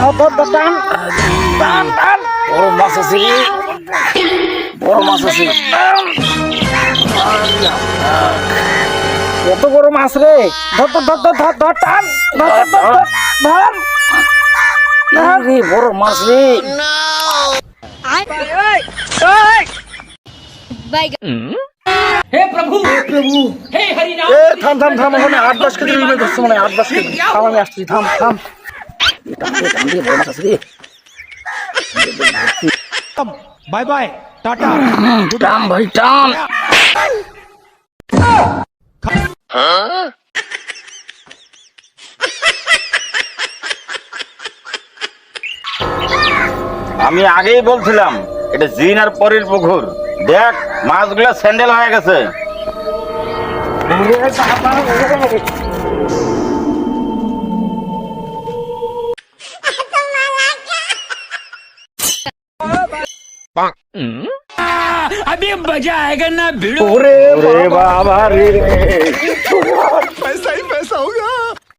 টান টান টান বড় মাছ আছে বড় মাছ আছে কত বড় মাছ রে ধর ধর ধর ধর ধর ধর টান ধর ধর ধর ধর রে বড় মাছ রে हे प्रभु हे हरि नाम এ থাম থাম থাম ওখানে 8-10 কেজি নিয়ে ধরছে মানে 8-10 কেজি থাম আমি আসছি থাম থাম টান দিয়ে বড় মাছ আছে রে बाय बाय टाटा টান ভাই টান আমি আগেই বলছিলাম এটা জিন আর পরের পুকুর দেখ মাছগুলা স্যান্ডেল হয়ে গেছে अभी मजा आएगा ना भिड़ो ওরে বাবা রে